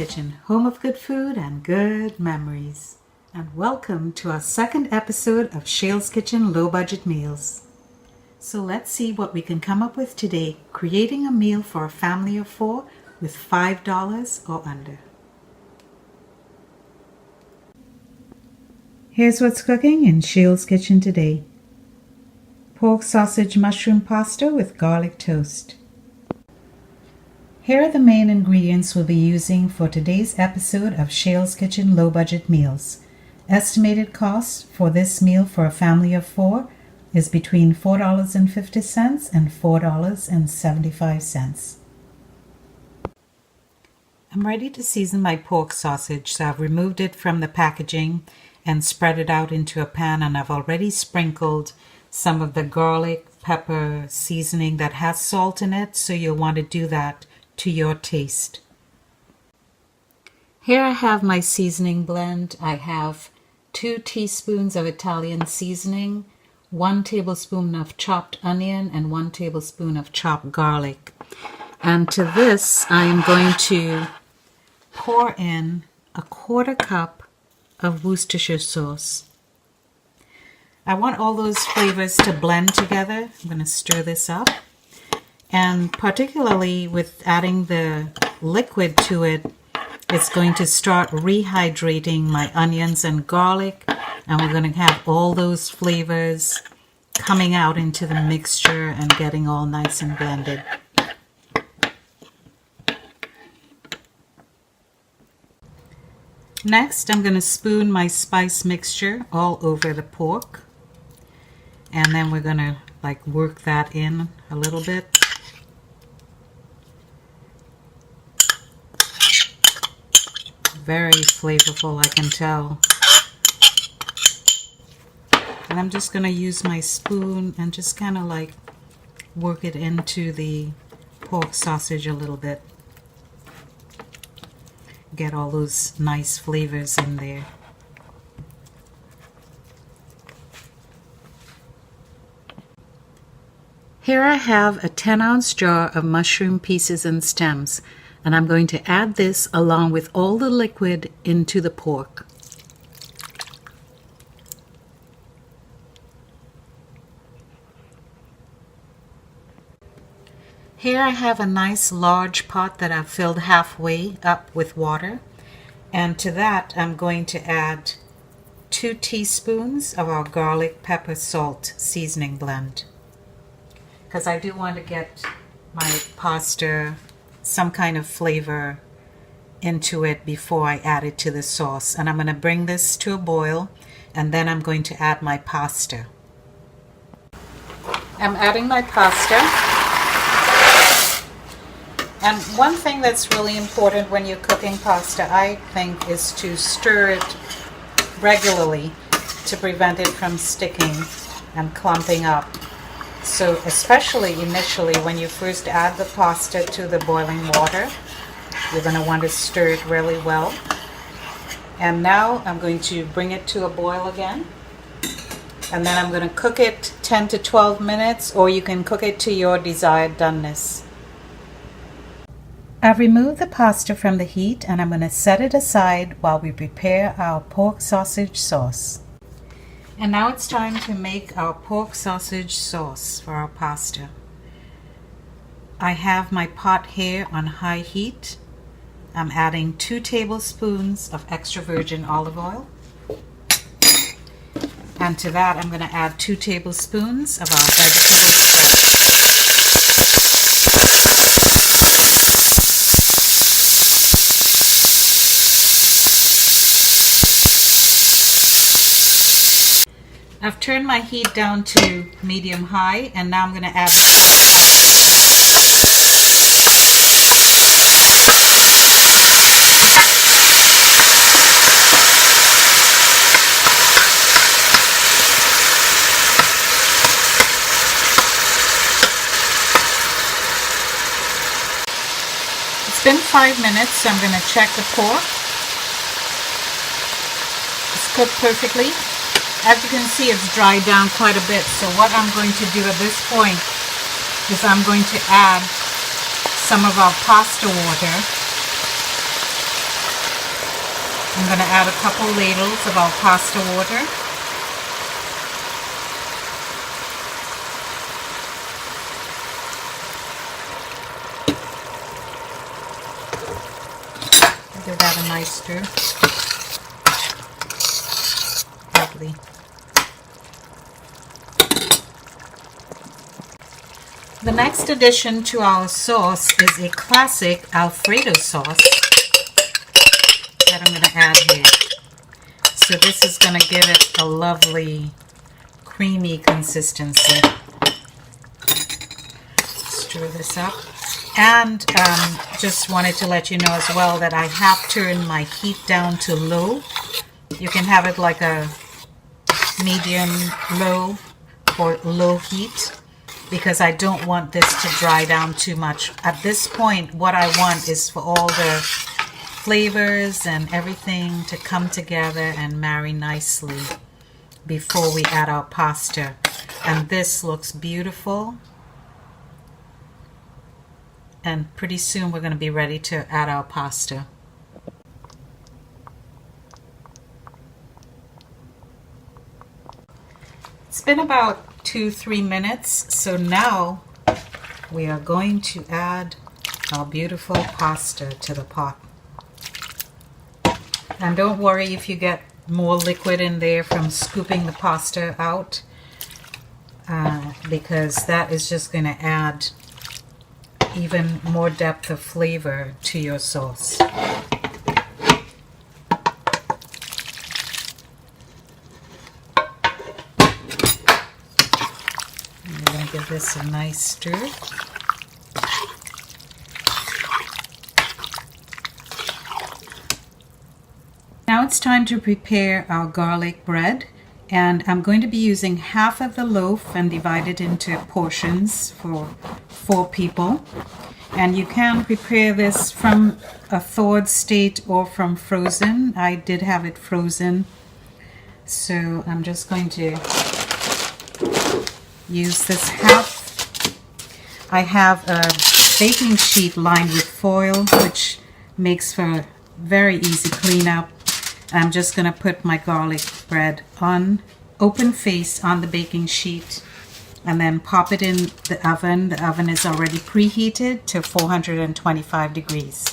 Kitchen, home of good food and good memories. And welcome to our second episode of SHAIL'S Kitchen Low Budget Meals. So let's see what we can come up with today, creating a meal for a family of 4 with $5 or under. Here's what's cooking in SHAIL'S Kitchen today. Pork sausage mushroom pasta with garlic toast. Here are the main ingredients we'll be using for today's episode of SHAIL'S Kitchen Low Budget Meals. Estimated cost for this meal for a family of 4 is between $4.50 and $4.75. I'm ready to season my pork sausage, so I've removed it from the packaging and spread it out into a pan, and I've already sprinkled some of the garlic pepper seasoning that has salt in it, so you'll want to do that to your taste. Here I have my seasoning blend. I have 2 teaspoons of Italian seasoning, 1 tablespoon of chopped onion, and 1 tablespoon of chopped garlic. And to this, I am going to pour in a 1/4 cup of Worcestershire sauce. I want all those flavors to blend together. I'm going to stir this up. And particularly with adding the liquid to it, it's going to start rehydrating my onions and garlic, and we're going to have all those flavors coming out into the mixture and getting all nice and blended. Next, I'm going to spoon my spice mixture all over the pork, and then we're going to work that in a little bit. Very flavorful, I can tell. And I'm just going to use my spoon and just kind of work it into the pork sausage a little bit. Get all those nice flavors in there. Here I have a 10-ounce jar of mushroom pieces and stems, and I'm going to add this along with all the liquid into the pork. Here I have a nice large pot that I've filled halfway up with water, and to that I'm going to add 2 teaspoons of our garlic pepper salt seasoning blend, because I do want to get my pasta some kind of flavor into it before I add it to the sauce. And I'm going to bring this to a boil, and then I'm going to add my pasta. I'm adding my pasta. And one thing that's really important when you're cooking pasta, I think, is to stir it regularly to prevent it from sticking and clumping up. So especially initially when you first add the pasta to the boiling water, you're going to want to stir it really well. And now I'm going to bring it to a boil again. And then I'm going to cook it 10 to 12 minutes, or you can cook it to your desired doneness. I've removed the pasta from the heat, and I'm going to set it aside while we prepare our pork sausage sauce. And now it's time to make our pork sausage sauce for our pasta. I have my pot here on high heat. I'm adding 2 tablespoons of extra virgin olive oil. And to that I'm going to add 2 tablespoons of our vegetable stock. I've turned my heat down to medium-high, and now I'm going to add my It's been 5 minutes, so I'm going to check the pork. It's cooked perfectly. As you can see, it's dried down quite a bit, so what I'm going to do at this point is I'm going to add some of our pasta water going to add a couple ladles of our pasta water. Give that a nice stir. Lovely. The next addition to our sauce is a classic Alfredo sauce that I'm going to add here. So this is going to give it a lovely creamy consistency. Stir this up. And just wanted to let you know as well that I have turned my heat down to low. You can have it like a medium low or low heat, because I don't want this to dry down too much. At this point, what I want is for all the flavors and everything to come together and marry nicely before we add our pasta. And this looks beautiful. And pretty soon we're going to be ready to add our pasta. It's been about 2-3 minutes, so now we are going to add our beautiful pasta to the pot. And don't worry if you get more liquid in there from scooping the pasta out, because that is just going to add even more depth of flavor to your sauce. I'm going to give this a nice stir. Now it's time to prepare our garlic bread, and I'm going to be using half of the loaf and divide it into portions for 4 people. And you can prepare this from a thawed state or from frozen. I did have it frozen, so I'm just going to use this half. I have a baking sheet lined with foil, which makes for very easy cleanup. I'm just going to put my garlic bread on open face on the baking sheet and then pop it in the oven. The oven is already preheated to 425 degrees.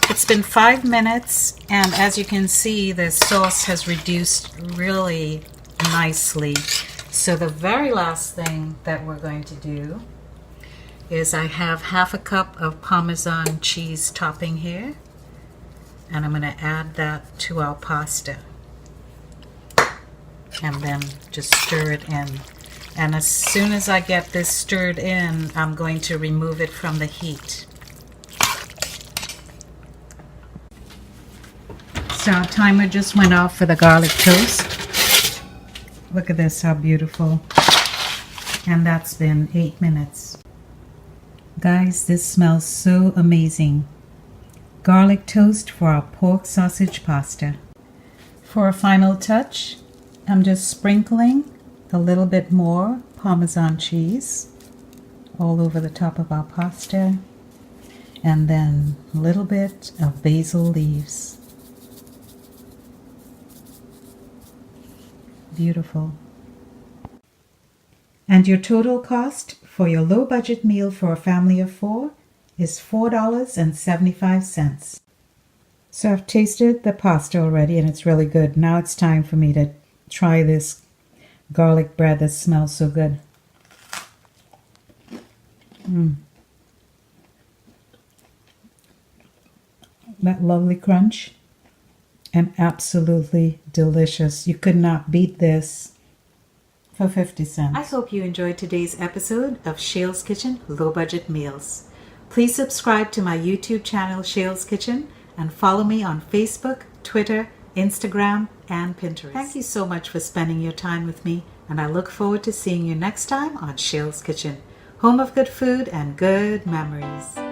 It's been 5 minutes, and as you can see, the sauce has reduced really nicely. So the very last thing that we're going to do is I have half a cup of Parmesan cheese topping here, and I'm going to add that to our pasta and then just stir it in. And as soon as I get this stirred in, I'm going to remove it from the heat. So our timer just went off for the garlic toast. Look at this, how beautiful. And that's been 8 minutes. Guys, this smells so amazing. Garlic toast for our pork sausage pasta. For a final touch, I'm just sprinkling a little bit more Parmesan cheese all over the top of our pasta, and then a little bit of basil leaves. Beautiful. And your total cost for your low budget meal for a family of 4 is $4.75. So I've tasted the pasta already and it's really good. Now it's time for me to try this garlic bread that smells so good. That lovely crunch and absolutely delicious. You could not beat this for 50 cents. I hope you enjoyed today's episode of SHAIL'S Kitchen Low Budget Meals. Please subscribe to my YouTube channel, SHAIL'S Kitchen, and follow me on Facebook, Twitter, Instagram, and Pinterest. Thank you so much for spending your time with me, and I look forward to seeing you next time on SHAIL'S Kitchen, home of good food and good memories.